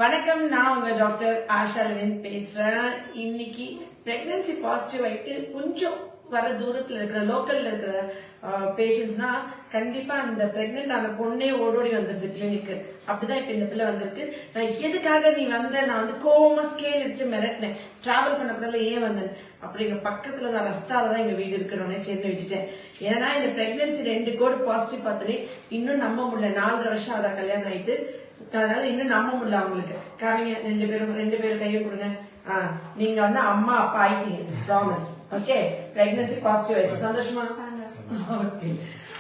வணக்கம், நான் உங்க டாக்டர் ஆஷா லெவின் பேசுறேன். இன்னைக்கு பிரெக்னன்சி பாசிட்டிவ் ஆயிட்டு கொஞ்சம் வர தூரத்துல இருக்கிற லோக்கல்ல இருக்கிற பேஷண்ட்ஸ்னா கண்டிப்பா அந்த பிரெக்னென்ட் ஆன பொண்ணே ஓடோடி வந்துருது கிளினிக்கு. அப்படிதான் இப்ப இந்த பிள்ளை வந்திருக்கு. எதுக்காக நீ வந்த? நான் வந்து கோவமா ஸ்கேல் எடுத்து மிரட்டினேன். டிராவல் பண்ணக்கூடாது, ஏன் வந்தேன்? அப்படி எங்க பக்கத்துல தான் ரஸ்தால தான் எங்க வீடு இருக்கிறோன்னே சேர்ந்து வச்சுட்டேன். ஏன்னா இந்த பிரெக்னன்சி 2 கோடு பாசிட்டிவ் பார்த்தோன்னே இன்னும் நம்ப முடியல. 4.5 வருஷம் அதான் கல்யாணம் ஆயிட்டு, அதனால இன்னும் நம்ப முடியல அவங்களுக்கு. காவிங்க, 2 பேரும் கையை கொடுங்க. நீங்க வந்து அம்மா அப்பா ஆயிட்டீங்க, ப்ராமிஸ். ஓகே, பிரெக்னன்சி பாசிட்டிவ் ஆயிடுச்சு. சந்தோஷமா? ஓகே.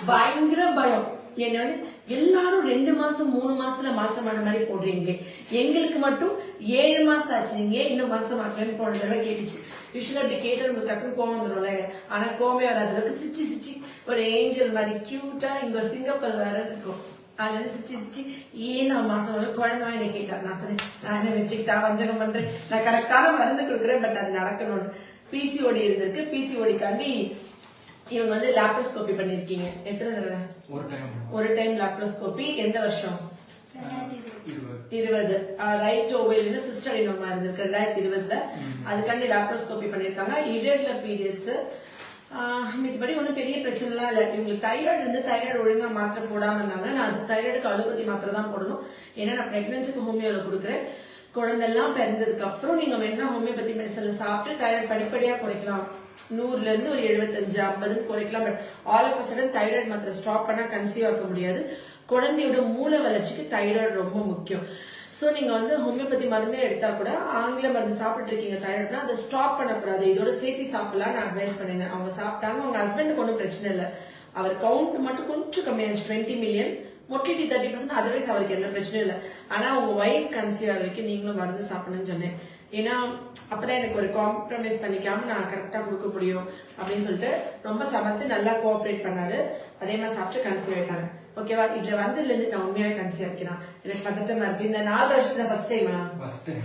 பயங்கர பயம். என்ன வந்து எல்லாரும் 2 மாசம் 3 மாசத்துல மாசமான மாதிரி போடுறீங்க, எங்களுக்கு மட்டும் 7 மாசம் ஆச்சு, நீங்க இன்னும் மாசம் ஆக்கலன்னு போன தடவை கேட்டுச்சு. யூஸ்வலா அப்படி கேட்டு உங்களுக்கு டக்குன்னு கோவம் வந்துடும்ல. ஆனா கோவமே வராத அளவுக்கு சிச்சி சிச்சி ஒரு ஏஞ்சல் மாதிரி கியூட்டா இங்க சிங்கப்பல் வேற இருக்கும். அதுல இருந்து சிச்சி சிச்சி ஏன் நான் மாசம் குழந்தை என்ன கேட்டா. நான் சொன்னேன், நான் என்ன வச்சுக்கிட்டா வஞ்சகம் பண்றேன், நான் கரெக்டான மருந்து கொடுக்குறேன், பட் அது நடக்கணும்னு. பிசிஓடி இருந்திருக்கு. பிசிஓடிக்காண்டி இவங்க வந்து லாப்ரோஸ்கோபி பண்ணிருக்கீங்க. எத்தனை தடவை? ஒரு டைம் லாப்ரோஸ்கோபி. எந்த வருஷம்? 20. ரைட் ஓவரியில சிஸ்டர் இனோமா இருந்திருக்கு 2020. அதுக்காண்டி லாப்ரோஸ்கோபி பண்ணிருக்காங்க. இரெகுலர் பீரியட்ஸ், மித்தபடி ஒன்றும் பெரிய பிரச்சனைலாம் இல்லை. இவங்களுக்கு தைராய்டு இருந்து தைராய்டு ஒழுங்கா மாத்திரை போடாம இருந்தாங்க. நான் தைராய்டுக்கு அலோபதி மாத்திரை தான் போடணும். ஏன்னா நான் பிரெக்னன்சிக்கு ஹோமியோல கொடுக்குறேன். குழந்தைலாம் பிறந்ததுக்கு அப்புறம் நீங்க வேணா ஹோமியோபதி மெடிசன்ல சாப்பிட்டு தைராய்டு படிப்படியா குறைக்கலாம். 100ல இருந்து ஒரு 75 50 குறைக்கலாம். But all of a sudden thyroid மாத்திரை ஸ்டாப் பண்ணா கன்சீவ் ஆக்க முடியாது. குழந்தையோட மூளை வளர்ச்சிக்கு தைராய்டு ரொம்ப முக்கியம். சோ நீங்க வந்து ஹோமியோபதி மருந்தே எடுத்தா கூட ஆங்கில மருந்து சாப்பிட்டு இருக்கீங்க தைராய்டுனா அதை ஸ்டாப் பண்ணக்கூடாது, இதோட சேர்த்து சாப்பிடலாம் நான் அட்வைஸ் பண்ணினேன். அவங்க சாப்பிட்டாங்க. அவங்க ஹஸ்பண்டுக்கு ஒன்றும் பிரச்சனை இல்லை. அவர் கவுண்ட் மட்டும் கொஞ்சம் கம்மியாச்சு, 20 மில்லியன், மொட்டிலிட்டி 30%. அதர்வைஸ் அவருக்கு எந்த பிரச்சனையும் இல்லை. ஆனா உங்க ஒய்ஃப் கன்சீவ் ஆகிற வரைக்கும் நீங்களும் மருந்து சாப்பிடணும்னு சொன்னேன். ஏன்னா அப்பதான் எனக்கு ஒரு காம்ப்ரமைஸ் பண்ணிக்காம நான் கரெக்டா கொடுக்க முடியும் அப்படின்னு சொல்லிட்டு ரொம்ப சமத்து நல்லா கோஆபரேட் பண்ணாரு. அதே மாதிரி சாப்பிட்டு கன்சீவ் ஆயிட்டாங்க. ஓகேவா? இதுல வந்ததுல இருந்து நான் உண்மையாவே கன்சீவ் ஆக்கினா எனக்கு பதட்டமா இருக்கு. இந்த 4 வருஷத்துல ஃபர்ஸ்ட் டைம்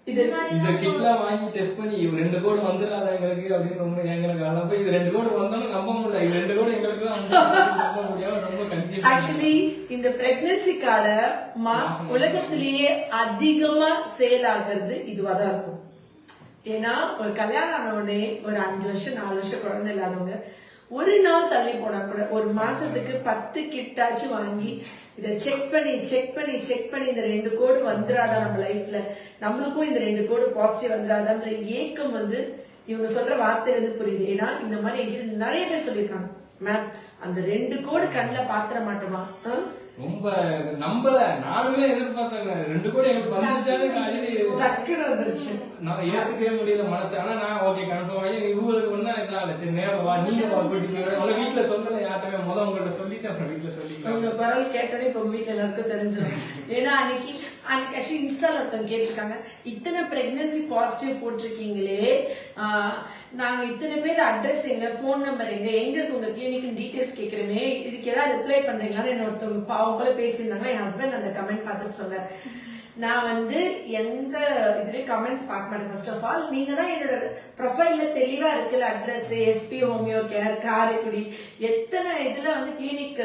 இது இந்த கிட்லாம் வாங்கி டெஸ்ட் பண்ணி 2 கோடு வந்துடாத எங்களுக்கு அப்படின்னு ரொம்ப எங்களுக்கு அளவு. இது 2 கோடு வந்தாலும் நம்ப முடியல. இது 2 கோடு எங்களுக்கு நம்ப முடியாம ரொம்ப கன்ஃபியூஸ். ஆக்சுவலி இந்த பிரெக்னன்சி கார்டை உலகத்திலேயே அதிகமா சேல் ஆகுறது இதுவாதான் இருக்கும். ஏன்னா ஒரு கல்யாணம் ஆன உடனே ஒரு 5 வருஷம் 4 வருஷம் குழந்தை இல்லாதவங்க ஒரு நாள் தள்ளி போனா கூட ஒரு மாசத்துக்கு 10 கிட்டாச்சும் வாங்கி இதை செக் பண்ணி இந்த 2 கோடு வந்துடாதா நம்ம லைஃப்ல, நம்மளுக்கும் இந்த 2 கோடு பாசிட்டிவ் வந்துடாதான்ற ஏக்கம் வந்து இவங்க சொல்ற வார்த்தையில இருந்து புரியுது. ஏன்னா இந்த மாதிரி எங்கிட்ட நிறைய பேர் சொல்லியிருக்காங்க, மேம் அந்த 2 கோடு கண்ணில் பாத்திர மாட்டோமா? ரொம்ப நம்பல. நானுமே எதிர்பார்த்தாங்க 2 கோடி எங்களுக்கு வந்துச்சாலே டக்குன்னு வந்துருச்சு. நான் ஏத்துக்கவே முடியல மனசு. ஆனா நான் ஓகே கன்ஃபார்ம் ஆகி இவங்களுக்கு ஒண்ணா இதனால சரி நேரம் வா நீங்க வீட்டுல சொல்லல யார்ட்டவே உங்கள்ட்ட சொல்லிட்டு அப்புறம் வீட்டுல சொல்லிக்கலாம். உங்க குரல் கேட்டோடனே இப்ப உங்க வீட்டுல எல்லாருக்கும் தெரிஞ்சிடும். ஏன்னா அன்னைக்கு ஆக்சுவலி இன்ஸ்டால ஒருத்தவங்க கேட்டிருக்காங்க, இத்தனை பிரெக்னன்சி பாசிட்டிவ் போட்டிருக்கீங்களே, நாங்க இத்தனை பேர் அட்ரஸ் எங்க, போன் நம்பர் எங்க இருக்கு உங்க கிளினிக் டீடைல்ஸ் கேட்கிறோமே, இதுக்கு ஏதாவது ரிப்ளை பண்றீங்களான்னு என்ன ஒருத்தவங்க பாவம் போல பேசியிருந்தாங்க. என் ஹஸ்பண்ட் அந்த கமெண்ட் பார்த்துட்டு சொன்னார், நான் வந்து எந்த இதுலயும் கமெண்ட்ஸ் பார்க்க மாட்டேன். ஃபர்ஸ்ட் ஆஃப் ஆல் நீங்க தான் என்னோட ப்ரொஃபைல்ல தெளிவா இருக்குல்ல, address SP homeo care Karaikudi, எத்தனை இதுல வந்து கிளினிக்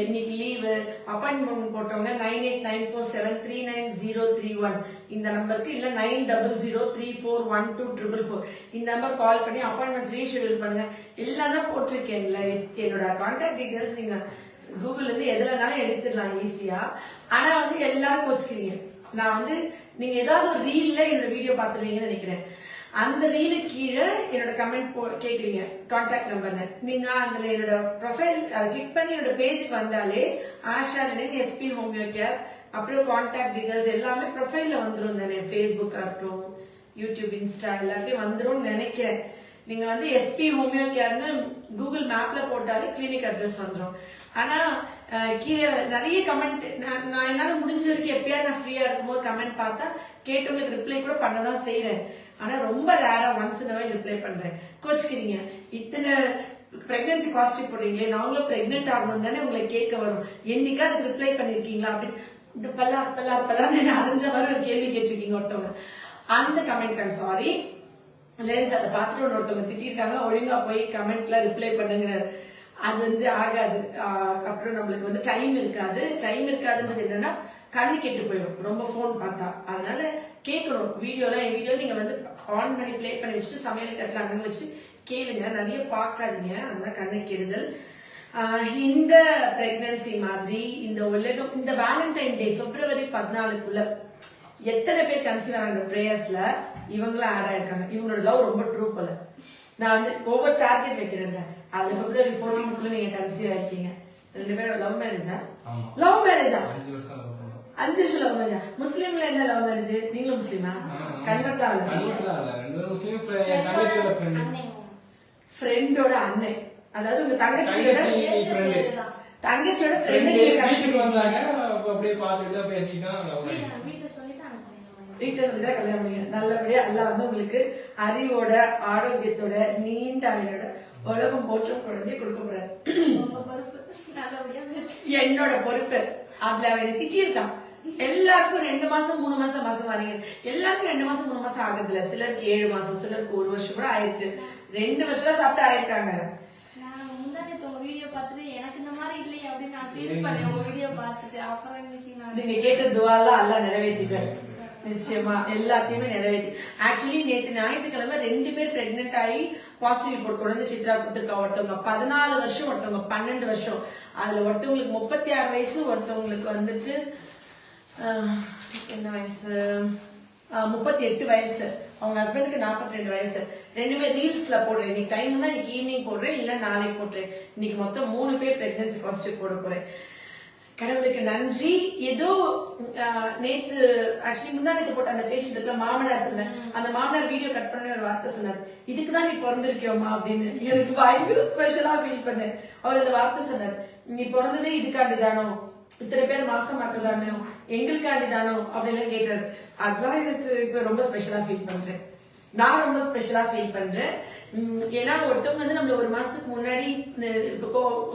இன்னைக்கு லீவு அப்பாயின்மெண்ட் போட்டவங்க 9894739031 இந்த நம்பருக்கு, இல்ல 9003412444 இந்த நம்பர் கால் பண்ணி அப்பாயின்மெண்ட்ஸ் ரீஷெடியூல் பண்ணுங்க. எல்லாம் தான் போட்டிருக்கேன்ல. என்னோட கான்டாக்ட் டீடைல்ஸ் நீங்க கூகுள்ல இருந்து எதுலனாலும் எடுத்துடலாம் ஈஸியா. ஆனா வந்து எல்லாரும் கோச்சுக்கிறீங்க. நான் வந்து நீங்க ஏதாவது ஒரு ரீல்ல என்னோட வீடியோ பாத்துருவீங்கன்னு நினைக்கிறேன். அந்த ரீலு கீழே என்னோட கமெண்ட் கேக்குறீங்க கான்டாக்ட் நம்பர்னு. நீங்க அதுல என்னோட ப்ரொஃபைல் அதை கிளிக் பண்ணி என்னோட பேஜுக்கு வந்தாலே Asha Levin SP homeo care அப்புறம் கான்டாக்ட் டீடைல்ஸ் எல்லாமே ப்ரொஃபைல்ல வந்துடும் தானே. ஃபேஸ்புக் ஆகட்டும், யூடியூப், இன்ஸ்டா எல்லாத்தையும் வந்துடும் நினைக்கிறேன். நீங்க வந்து எஸ்பி ஹோமியோ கேர்னு கூகுள் மேப்ல போட்டாலே கிளினிக் அட்ரஸ் வந்துடும். ஆனா கீழே நிறைய கமெண்ட் நான் என்னால முடிஞ்ச வரைக்கும் எப்பயாவது நான் ஃப்ரீயா இருக்கும்போது கமெண்ட் பார்த்தா கேட்டவங்களுக்கு ரிப்ளை கூட பண்ணதான் செய்யறேன். ஆனா ரொம்ப ரேரா ஒன்ஸ் இன் வைல் ரிப்ளை பண்றேன். கோச்சுக்கிறீங்க, இத்தனை பிரெக்னன்சி பாசிட்டிவ் போடுறீங்களே, நாங்களும் பிரெக்னென்ட் ஆகணும் தானே உங்களை கேட்க வரும், என்னைக்கா அதுக்கு ரிப்ளை பண்ணிருக்கீங்களா அப்படின்னு பல்லார் அறிஞ்ச மாதிரி ஒரு கேள்வி கேட்டிருக்கீங்க ஒருத்தவங்க. அந்த கமெண்ட் ஐம் சாரி லேன்ஸ் அதை பார்த்துட்டு ஒருத்தவங்க திட்டிருக்காங்க, ஒழுங்கா போய் கமெண்ட்ல ரிப்ளை பண்ணுங்க. அது வந்து ஆகாது. அப்புறம் நம்மளுக்கு வந்து டைம் இருக்காதுன்றது என்னன்னா கண்ணு கெட்டு போயிடும் ரொம்ப போன் பார்த்தா. அதனால கேட்கணும் என் வீடியோ நீங்க வந்து ஆன் பண்ணி பிளே பண்ணி வச்சுட்டு சமையல் கட்டில அங்க வச்சு கேளுங்க, நிறைய பார்க்காதீங்க, அதனால கண்ணை கெடுதல். இந்த பிரெக்னன்சி மாதிரி இந்த உலகம் இந்த வேலண்டைன் டே பிப்ரவரி 14க்குள்ள எத்தனை பேர் கன்சீவ் ஆகிற பிரேயர்ஸ்ல இவங்களும் ஆட் ஆயிருக்காங்க. இவங்களோட லவ் ரொம்ப ட்ரூ போல. நான் வந்து ஒவ்வொரு டார்கெட் வைக்கிறேங்க. அதுல பிப்ரவரி 14க்குள்ள நீங்க கன்சீவ் ஆயிருக்கீங்க. 2 பேரும் லவ் மேரேஜா? லவ் மேரேஜா? 5 வருஷம் லவ் மேரேஜா? முஸ்லீம்ல என்ன லவ் மேரேஜ்? நீங்களும் முஸ்லீமா? கன்வெர்ட் ஆகல. ஃப்ரெண்டோட அண்ணன், அதாவது உங்க தங்கச்சியோட ஃப்ரெண்ட் வீட்டுக்கு வந்தாங்க. அப்படியே பாத்துக்கிட்டா பேசிக்கிட்டோம். வீட்டுல சொல்லிதான் கல்யாணம் பண்ணீங்க. நல்லபடியா எல்லாம் வந்து உங்களுக்கு அறிவோட ஆரோக்கியத்தோட நீண்ட ஆயுளோட உலகம் போற்றும் குழந்தைய கொடுக்க போறாரு. என்னோட பொறுப்பு. அதுல அவன் திட்டியிருக்கான். எல்லாருக்கும் 2 மாசம் 3 மாசம் வரீங்க. எல்லாருக்கும் 2 மாசம் 3 மாசம் ஆகுது இல்ல. சிலருக்கு 7 மாசம், சிலருக்கு 1 வருஷம் கூட ஆயிருக்கு. 2 வருஷம் சாப்பிட்டு ஆயிருக்காங்க. நீங்க கேட்ட துவாலாம் எல்லாம் நிறைவேற்றிட்டாரு. நிச்சயமா எல்லாத்தையுமே நிறைவேற்றி. ஆக்சுவலி நேற்று ஞாயிற்றுக்கிழமை 2 பேர் பிரெக்னென்ட் ஆகி பாசிட்டிவ் ரிப்போர்ட் கொண்டு வந்து சித்ரா கொடுத்துருக்கா. ஒருத்தவங்க 14 வருஷம், ஒருத்தவங்க 12 வருஷம். அதுல ஒருத்தவங்களுக்கு 36 வயசு, ஒருத்தவங்களுக்கு வந்துட்டு என்ன வயசு 38 வயசு. அவங்க ஹஸ்பண்டுக்கு 42 வயசு. 2 பேர் ரீல்ஸ்ல போடுறேன். இன்னைக்கு டைம் தான், இன்னைக்கு ஈவினிங் போடுறேன், இல்ல நாளைக்கு போடுறேன். இன்னைக்கு மொத்தம் 3 பேர் பிரெக்னன்சி பாசிட்டிவ் போட போறேன். கடவுளுக்கு நன்றி. ஏதோ நேத்து ஆக்சுவலி முந்தா நேத்து போட்ட அந்த பேஷண்ட் மாமனார் சொன்னேன். அந்த மாமனார் வீடியோ கட் பண்ணி ஒரு வார்த்தை சொன்னார், இதுக்குதான் நீ பிறந்திருக்கியோமா அப்படின்னு. எனக்கு பயங்கர ஸ்பெஷலா ஃபீல் பண்ணேன். அவர் அந்த வார்த்தை சொன்னார், நீ பிறந்ததே இதுக்காண்டிதானோ, இத்தனை பேர் மாசம் மாட்டுதானோ, எங்களுக்காண்டிதானோ அப்படின்னு கேட்டாரு. அதெல்லாம் எனக்கு இப்ப ரொம்ப ஸ்பெஷலா ஃபீல் பண்றேன். நான் ரொம்ப ஸ்பெஷலா ஃபீல் பண்றேன். ஏன்னா ஒருத்தவங்க வந்து நம்மள 1 மாசத்துக்கு முன்னாடி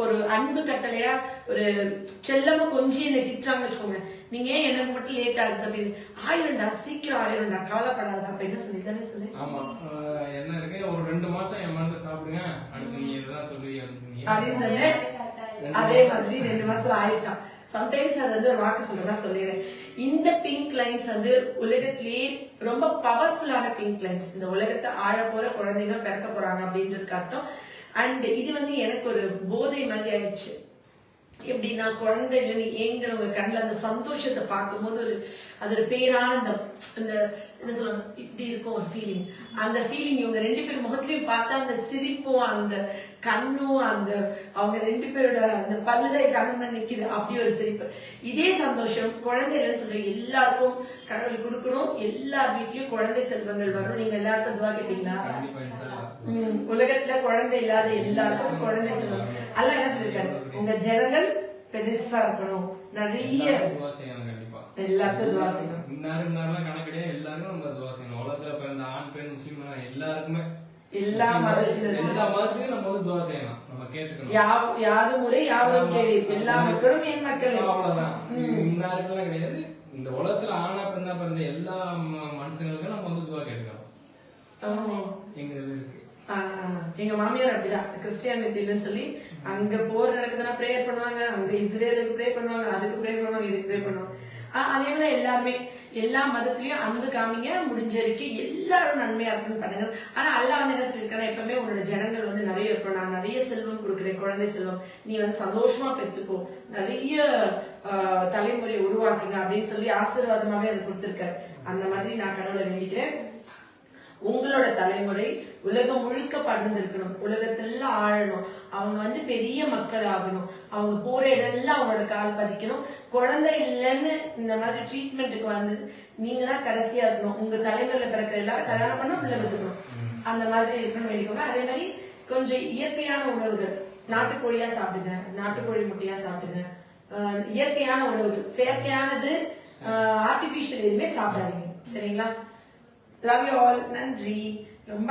ஒரு அன்பு கட்டளையா ஒரு செல்லமா கொஞ்சம் என்ன திட்டுறாங்க வச்சுக்கோங்க, நீங்க ஏன் எனக்கு மட்டும் லேட் ஆகுது அப்படின்னு. ஆயிரும்டா, சீக்கிரம் ஆயிரும்டா, கவலைப்படாதா அப்ப என்ன சொல்லி தானே சொல்லு. ஆமா, என்ன இருக்கு, ஒரு 2 மாசம் என் மருந்து சாப்பிடுங்க, அடுத்து நீ இதுதான் சொல்லுவீங்க அப்படின்னு சொன்னேன். அதே மாதிரி 2 மாசத்துல ஆயிடுச்சான். சம்டைம்ஸ் அது வந்து ஒரு வாக்கு சொல்றதா சொல்லிடுறேன். இந்த பிங்க் லைன்ஸ் வந்து உலகத்திலேயே ரொம்ப பவர்ஃபுல்லான பிங்க் லைன்ஸ். இந்த உலகத்தை ஆழ போற குழந்தைங்க பிறக்க போறாங்க அப்படின்றதுக்கு அர்த்தம். அண்ட் இது வந்து எனக்கு ஒரு போதை மாதிரி ஆயிடுச்சு. எப்படின்னா குழந்தை இல்லைன்னு ஏங்குறவங்க கண்ணில் அந்த சந்தோஷத்தை பார்க்கும்போது அது ஒரு பேரானந்தம். அந்த என்ன சொல்லுவாங்க, இப்படி இருக்கும் ஒரு ஃபீலிங். அந்த ஃபீலிங் இவங்க 2 பேர் முகத்திலையும் பார்த்தா அந்த சிரிப்பும் அந்த கண்ணும் அந்த அவங்க 2 பேரோட அந்த பல்லுதை கண்ணு நிக்குது, அப்படி ஒரு சிரிப்பு. இதே சந்தோஷம் குழந்தை இல்லைன்னு சொல்ற எல்லாருக்கும் கடவுள் கொடுக்கணும். எல்லார் வீட்லயும் குழந்தை செல்வங்கள் வரும். நீங்க எல்லாருக்கும் துவா கேட்டீங்களா? உலகத்துல குழந்தை இல்லாத எல்லாருக்கும் குழந்தை செல்வம் அல்ல என்ன சொல்லிருக்காரு, உங்க ஜனங்கள் பெருசா இருக்கணும், நிறைய எல்லாருக்கும் துவா செய்யணும். கணக்கு கிடையாது, எல்லாருக்கும் நம்ம துவா செய்யணும். உலகத்துல பிறந்த ஆண் பெண் முஸ்லீம் எல்லாருக்குமே எல்லா மதத்திலும் நம்ம வந்து துவா செய்யலாம். நம்ம கேட்டுக்கணும். யாரும் முறை யாரும் கேள்வி, எல்லா மக்களும் என் மக்கள். அவ்வளவுதான். இன்னாருக்கெல்லாம் கிடையாது. இந்த உலகத்துல ஆணா பெண்ணா பிறந்த எல்லா மனுஷங்களுக்கும் நம்ம வந்து துவா கேட்டுக்கணும். எங்க மாமியார் அப்படிதான் கிறிஸ்டியானிட்டி இல்லைன்னு சொல்லி அங்க போர் நடக்குதுன்னா பிரேயர் பண்ணுவாங்க, அங்க இஸ்ரேலுக்கு ப்ரே பண்ணுவாங்க, அதுக்கு ப்ரே பண்ணுவாங்க, இதுக்கு ப்ரே பண்ணுவாங்க. அதே மாதிரி எல்லாருமே எல்லா மதத்திலயும் அன்பு காமிங்க, முடிஞ்ச வரைக்கும் எல்லாரும் நன்மையா இருக்கணும்னு பண்ணுங்க. ஆனா அல்லாஹ் வந்து என்ன சொல்லியிருக்காங்க, எப்பவுமே உன்னோட ஜனங்கள் வந்து நிறைய இருக்கணும், நான் நிறைய செல்வம் கொடுக்குறேன், குழந்தை செல்வம், நீ வந்து சந்தோஷமா பெற்றுக்கோ, நிறைய தலைமுறையை உருவாக்குங்க அப்படின்னு சொல்லி ஆசீர்வாதமாவே அது கொடுத்திருக்காரு. அந்த மாதிரி நான் கடவுளை வேண்டிக்கிறேன். உங்களோட தலைமுறை உலகம் முழுக்க படர்ந்திருக்கணும், உலகத்தெல்லாம் ஆழணும், அவங்க வந்து பெரிய மக்கள் ஆகணும், அவங்க போற இடம்லாம் அவங்களோட கால் பதிக்கணும். குழந்தை இல்லைன்னு இந்த மாதிரி ட்ரீட்மெண்ட்டுக்கு வந்து நீங்க தான் கடைசியா இருக்கணும். உங்க தலைமுறையில பிறக்கிற எல்லாரும் கல்யாணம் பண்ணணும், பிள்ளை பெற்றுக்கணும், அந்த மாதிரி இருக்கணும்னு வேண்டிக்கோங்க. அதே மாதிரி கொஞ்சம் இயற்கையான உணவுகள், நாட்டுக்கோழியா சாப்பிடுங்க, நாட்டுக்கோழி முட்டையா சாப்பிடுங்க, இயற்கையான உணவுகள், செயற்கையானது ஆர்டிபிஷியல் எதுவுமே சாப்பிடாதீங்க, சரிங்களா? Love you all. நன்றி. ரொம்ப